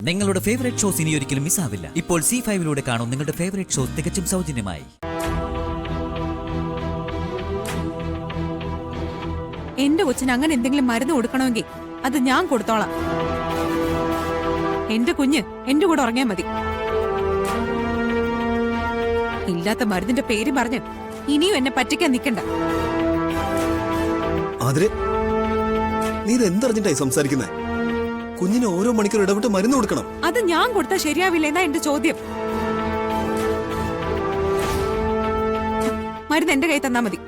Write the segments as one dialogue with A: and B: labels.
A: നിങ്ങളുടെ favourite shows ഇനി ഒരിക്കലും മിസ്സാവില്ല. ഇപ്പോൾ C5 കാണും നിങ്ങളുടെ ഫേവറേറ്റ് ഷോസ് തികച്ചും സൗജന്യമായി.
B: എന്റെ കൊച്ചിന് അങ്ങനെ എന്തെങ്കിലും മരുന്ന് കൊടുക്കണമെങ്കിൽ അത് ഞാൻ കൊടുത്തോളാം. എന്റെ കുഞ്ഞ് എന്റെ കൂടെ ഉറങ്ങിയാൽ മതി. ഇല്ലാത്ത മരുന്നിന്റെ പേര് പറഞ്ഞ് ഇനിയും എന്നെ പറ്റിക്കാൻ നിൽക്കണ്ട.
C: നീ എന്തറിഞ്ഞിട്ടായി സംസാരിക്കുന്നേ? കുഞ്ഞിന് ഓരോ മണിക്കൂർ ഇടവിട്ട് മരുന്ന് കൊടുക്കണം.
B: അത് ഞാൻ കൊടുത്താൽ ശരിയാവില്ലെന്നാ എന്റെ ചോദ്യം. മരുന്ന് എന്റെ കൈ തന്നാ മതി.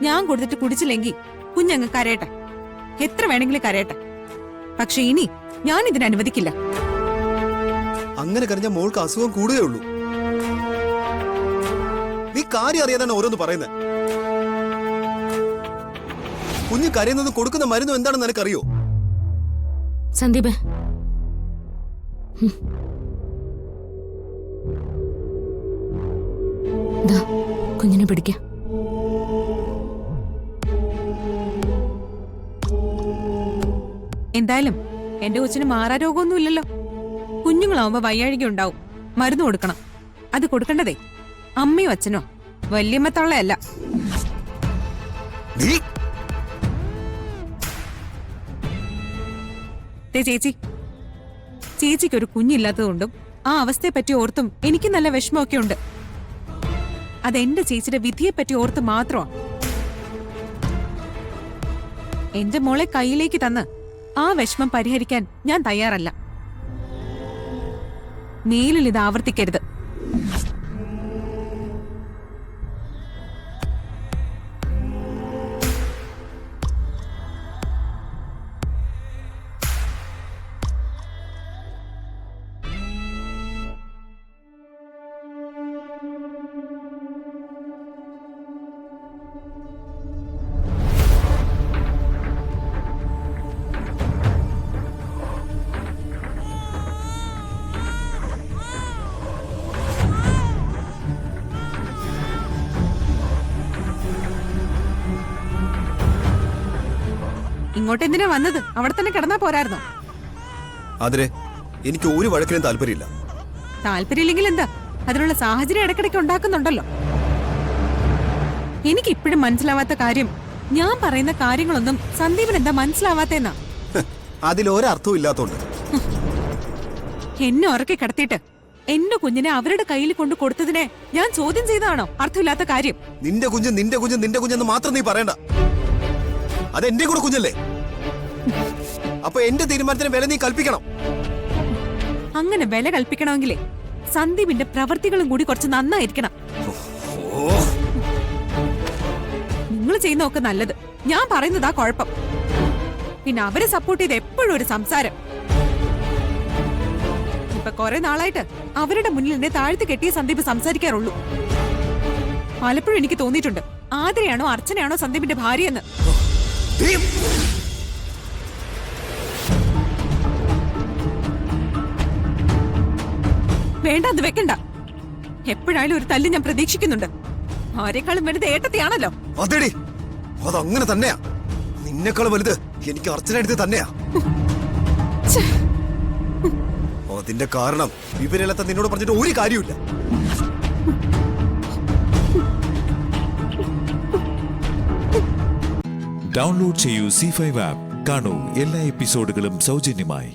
B: ഞാൻ കൊടുത്തിട്ട് കുടിച്ചില്ലെങ്കിൽ കുഞ്ഞങ്ങ് കരയട്ടെ, എത്ര വേണമെങ്കിലും കരയട്ടെ. പക്ഷെ ഇനി ഞാൻ ഇതിന് അനുവദിക്കില്ല.
C: അങ്ങനെ കരഞ്ഞ മോൾക്ക് അസുഖം കൂടുകയുള്ളൂ. നീ കാര്യം അറിയാതാണ് ഓരോന്ന് പറയുന്നത്. കുഞ്ഞ് കരയുന്നതും കൊടുക്കുന്ന മരുന്നും എന്താണെന്ന് നിനക്കറിയോ?
D: സന്ദീപ്, കുഞ്ഞിനെ പിടിക്ക.
B: എന്തായാലും എന്റെ കൊച്ചിന് മാറാരോഗമൊന്നുമില്ലല്ലോ. കുഞ്ഞുങ്ങളാവുമ്പോ വയ്യാഴിക ഉണ്ടാവും, മരുന്ന് കൊടുക്കണം. അത് കൊടുക്കേണ്ടതേ അമ്മയോ അച്ഛനോ വല്യമ്മ തള്ളയല്ല. ചേച്ചിക്ക് ഒരു കുഞ്ഞില്ലാത്തതുകൊണ്ടും ആ അവസ്ഥയെപ്പറ്റി ഓർത്തും എനിക്ക് നല്ല വിഷമമൊക്കെ ഉണ്ട്. അതെന്റെ ചേച്ചിയുടെ വിധിയെപ്പറ്റി ഓർത്ത് മാത്രമാ. എന്റെ മോളെ കയ്യിലേക്ക് തന്ന് ആ വിഷമം പരിഹരിക്കാൻ ഞാൻ തയ്യാറല്ല. മേലിൽ ഇത് ആവർത്തിക്കരുത്. ഇങ്ങോട്ട് എന്തിനാ വന്നത്? അവിടെ തന്നെ കിടന്നാ പോരായിരുന്നോ?
C: അതിരെ എനിക്ക് ഒരു വഴക്കിനും താല്പര്യമില്ല.
B: താല്പര്യമില്ലെങ്കിൽ എന്താ, അതിനുള്ള സാഹചര്യം ഇടയ്ക്കിടയ്ക്ക് ഉണ്ടാക്കുന്നുണ്ടല്ലോ. എനിക്ക് ഇപ്പോഴും മനസ്സിലാവാത്ത കാര്യം, ഞാൻ പറയുന്ന കാര്യങ്ങളൊന്നും സന്ദീപിന് എന്താ മനസ്സിലാവാത്തേന്നാ.
C: അതിലൊരർത്ഥവും ഇല്ലാത്തോണ്ട്
B: എന്നെ ഉറക്കി കിടത്തിയിട്ട് എന്റെ കുഞ്ഞിനെ അവരുടെ കയ്യിൽ കൊണ്ട് കൊടുത്തതിനെ ഞാൻ ചോദ്യം ചെയ്തതാണോ അർത്ഥമില്ലാത്ത കാര്യം?
C: നിന്റെ കുഞ്ഞെന്ന് മാത്രം നീ പറയണ്ട. അതെന്റെ കൂടെ കുഞ്ഞല്ലേ. അപ്പൊ എന്റെ തീരുമാനത്തിന് വില നീ കൽപ്പിക്കണം.
B: അങ്ങനെ വില കൽപ്പിക്കണമെങ്കിലേ സന്ദീപിന്റെ പ്രവൃത്തികളും കൂടി കുറച്ച് നന്നായിരിക്കണം. നിങ്ങൾ ചെയ്യുന്നതൊക്കെ നല്ലത്, ഞാൻ പറയുന്നതാ കുഴപ്പം. പിന്നെ അവരെ സപ്പോർട്ട് ചെയ്ത് എപ്പോഴും ഒരു സംസാരം. ഇപ്പൊ കുറെ നാളായിട്ട് അവരുടെ മുന്നിൽ എന്നെ താഴ്ത്തി കെട്ടിയ സന്ദീപ് സംസാരിക്കാറുള്ളൂ. പലപ്പോഴും എനിക്ക് തോന്നിയിട്ടുണ്ട് ആതിരയാണോ അർച്ചനയാണോ സന്ദീപിന്റെ ഭാര്യയെന്ന്. വേണ്ട, അത് വെക്കണ്ട. എപ്പോഴായാലും ഒരു തല്ല് ഞാൻ പ്രതീക്ഷിക്കുന്നുണ്ട്. ആരെക്കാളും വലുത് ഏട്ടത്തിയാണല്ലോ.
C: അതങ്ങനെ തന്നെയാ. നിന്നെക്കാളും വലുത് എനിക്ക് അർച്ചന തന്നെയാ. അതിന്റെ കാരണം ഇവരെല്ലാം നിന്നോട് പറഞ്ഞിട്ട് ഒരു കാര്യമില്ല.
E: ഡൗൺലോഡ് ചെയ്യൂ C5 ആപ്പ്. കാണൂ എല്ലാ എപ്പിസോഡുകളും സൗജന്യമായി.